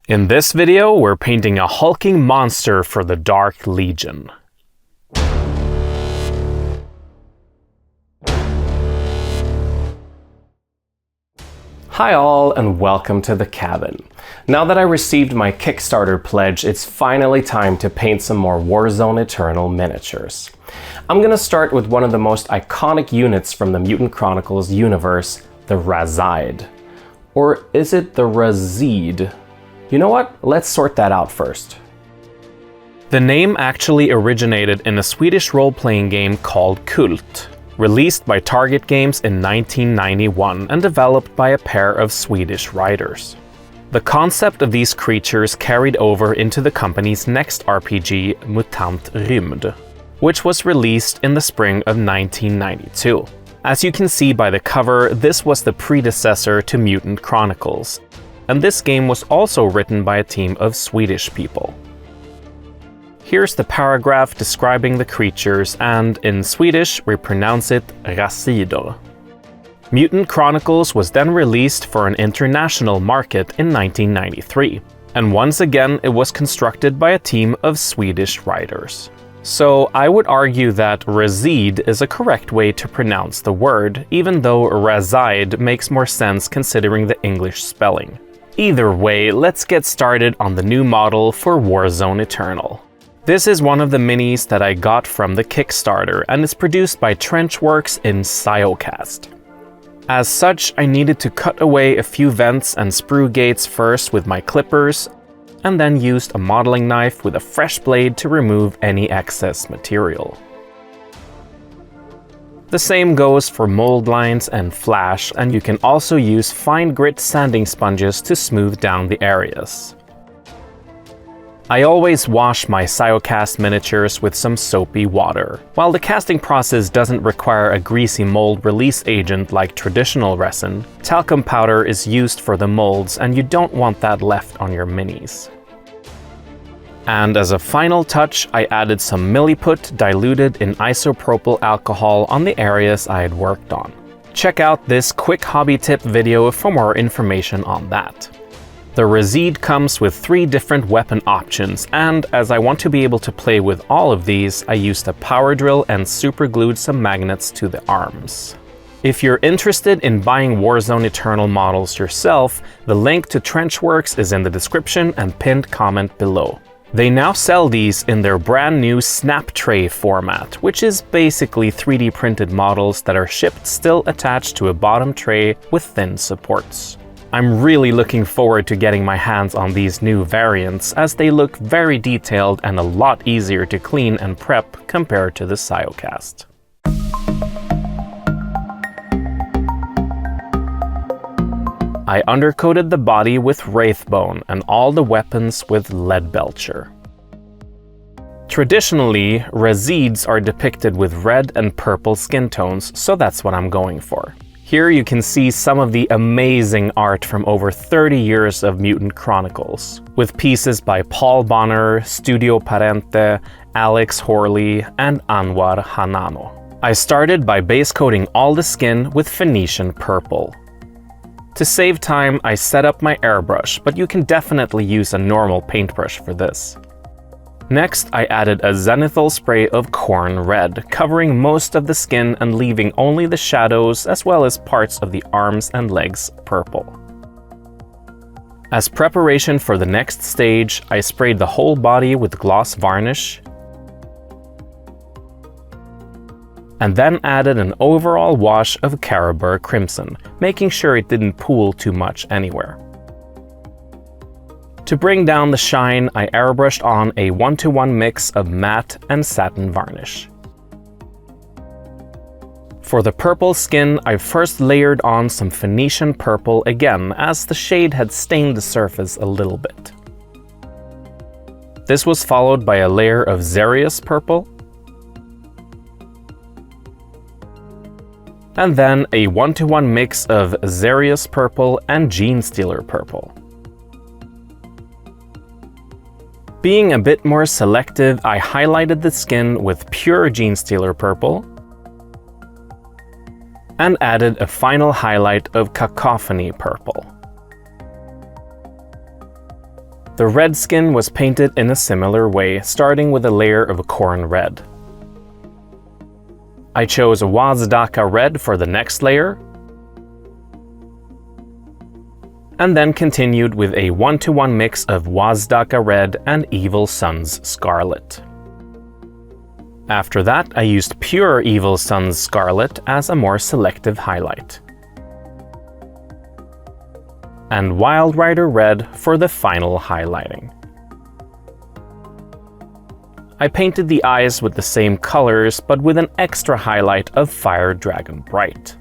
In this video, we're painting a hulking monster for the Dark Legion. Hi all, and welcome to the cabin. Now that I received my Kickstarter pledge, it's finally time to paint some more Warzone Eternal miniatures. I'm gonna start with one of the most iconic units from the Mutant Chronicles universe, the Razide. Or is it the Razide? You know what? Let's sort that out first. The name actually originated in a Swedish role-playing game called Kult, released by Target Games in 1991 and developed by a pair of Swedish writers. The concept of these creatures carried over into the company's next RPG, Mutant Rymd, which was released in the spring of 1992. As you can see by the cover, this was the predecessor to Mutant Chronicles, and this game was also written by a team of Swedish people. Here's the paragraph describing the creatures, and in Swedish we pronounce it Razide. Mutant Chronicles was then released for an international market in 1993, and once again it was constructed by a team of Swedish writers. So I would argue that Razide is a correct way to pronounce the word, even though Razide makes more sense considering the English spelling. Either way, let's get started on the new model for Warzone Eternal. This is one of the minis that I got from the Kickstarter and is produced by Trenchworks in Siocast. As such, I needed to cut away a few vents and sprue gates first with my clippers, and then used a modeling knife with a fresh blade to remove any excess material. The same goes for mold lines and flash, and you can also use fine grit sanding sponges to smooth down the areas. I always wash my Siocast miniatures with some soapy water. While the casting process doesn't require a greasy mold release agent like traditional resin, talcum powder is used for the molds, and you don't want that left on your minis. And as a final touch, I added some milliput diluted in isopropyl alcohol on the areas I had worked on. Check out this quick hobby tip video for more information on that. The Razide comes with 3 different weapon options, and as I want to be able to play with all of these, I used a power drill and superglued some magnets to the arms. If you're interested in buying Warzone Eternal models yourself, the link to Trenchworks is in the description and pinned comment below. They now sell these in their brand new snap tray format, which is basically 3D printed models that are shipped still attached to a bottom tray with thin supports. I'm really looking forward to getting my hands on these new variants, as they look very detailed and a lot easier to clean and prep compared to the Siocast. I undercoated the body with Wraithbone and all the weapons with Leadbelcher. Traditionally, Razides are depicted with red and purple skin tones, so that's what I'm going for. Here you can see some of the amazing art from over 30 years of Mutant Chronicles, with pieces by Paul Bonner, Studio Parente, Alex Horley, and Anwar Hanano. I started by base coating all the skin with Phoenician purple. To save time, I set up my airbrush, but you can definitely use a normal paintbrush for this. Next, I added a zenithal spray of Corn Red, covering most of the skin and leaving only the shadows as well as parts of the arms and legs purple. As preparation for the next stage, I sprayed the whole body with gloss varnish, and then added an overall wash of Caribur Crimson, making sure it didn't pool too much anywhere. To bring down the shine, I airbrushed on a 1-to-1 mix of matte and satin varnish. For the purple skin, I first layered on some Phoenician purple again, as the shade had stained the surface a little bit. This was followed by a layer of Xerius purple, and then a 1-to-1 mix of Xerius purple and Genestealer purple. Being a bit more selective, I highlighted the skin with pure Genestealer purple and added a final highlight of Cacophony purple. The red skin was painted in a similar way, starting with a layer of corn red. I chose Wazdaka red for the next layer, and then continued with a 1-to-1 mix of Wazdaka red and Evil Sun's scarlet. After that, I used pure Evil Sun's scarlet as a more selective highlight, and Wild Rider red for the final highlighting. I painted the eyes with the same colors, but with an extra highlight of Fire Dragon Bright.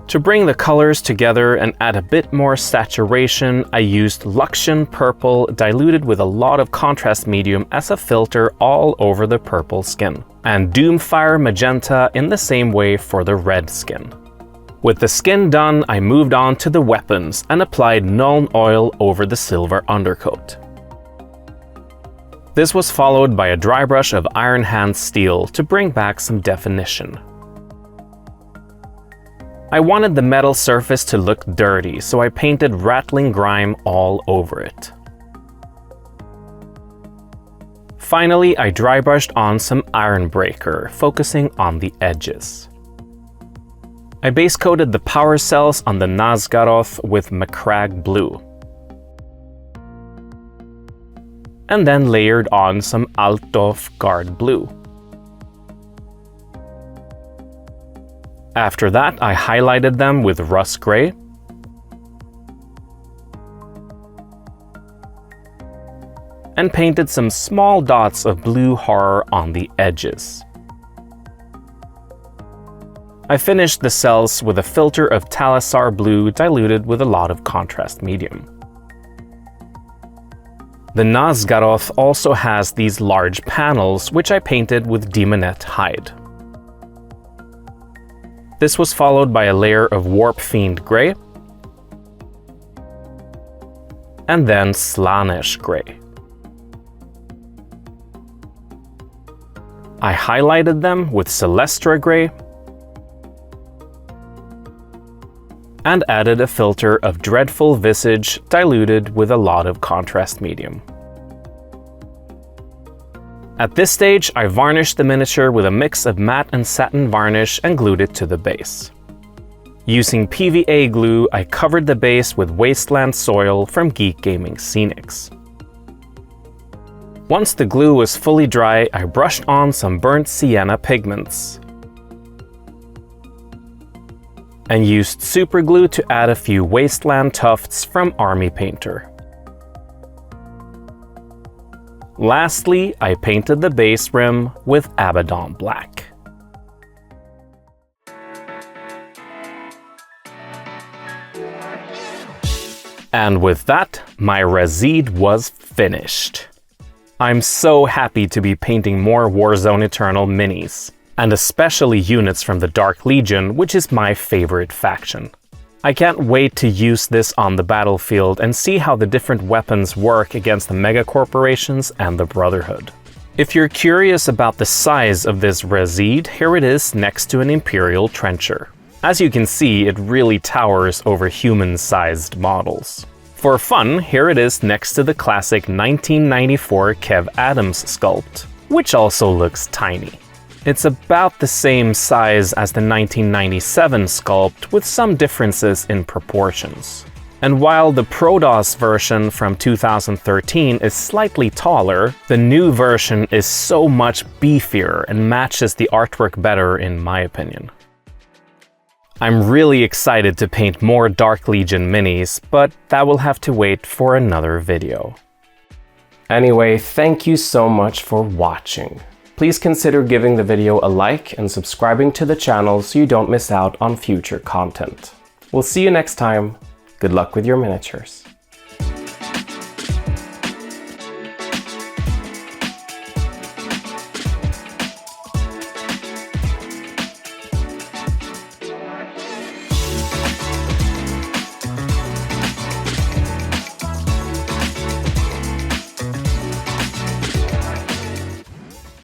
To bring the colors together and add a bit more saturation, I used Luxion Purple diluted with a lot of contrast medium as a filter all over the purple skin, and Doomfire Magenta in the same way for the red skin. With the skin done, I moved on to the weapons and applied Nuln Oil over the silver undercoat. This was followed by a dry brush of Iron Hand Steel to bring back some definition. I wanted the metal surface to look dirty, so I painted Rattling Grime all over it. Finally, I dry brushed on some Iron Breaker, focusing on the edges. I base coated the power cells on the Nazgaroth with Macragge Blue, and then layered on some Altdorf Guard Blue. After that, I highlighted them with Rust Grey, and painted some small dots of blue horror on the edges. I finished the cells with a filter of Talassar Blue diluted with a lot of contrast medium. The Nazgaroth also has these large panels, which I painted with Demonette Hide. This was followed by a layer of Warp Fiend Grey, and then Slaanesh Grey. I highlighted them with Celestra Grey, and added a filter of Dreadful Visage diluted with a lot of contrast medium. At this stage, I varnished the miniature with a mix of matte and satin varnish and glued it to the base. Using PVA glue, I covered the base with Wasteland Soil from Geek Gaming Scenics. Once the glue was fully dry, I brushed on some burnt sienna pigments and used super glue to add a few Wasteland tufts from Army Painter. Lastly, I painted the base rim with Abaddon Black. And with that, my Razide was finished. I'm so happy to be painting more Warzone Eternal minis, and especially units from the Dark Legion, which is my favorite faction. I can't wait to use this on the battlefield and see how the different weapons work against the megacorporations and the Brotherhood. If you're curious about the size of this Razide, here it is next to an Imperial Trencher. As you can see, it really towers over human-sized models. For fun, here it is next to the classic 1994 Kev Adams sculpt, which also looks tiny. It's about the same size as the 1997 sculpt, with some differences in proportions. And while the Protoss version from 2013 is slightly taller, the new version is so much beefier and matches the artwork better in my opinion. I'm really excited to paint more Dark Legion minis, but that will have to wait for another video. Anyway, thank you so much for watching. Please consider giving the video a like and subscribing to the channel so you don't miss out on future content. We'll see you next time. Good luck with your miniatures.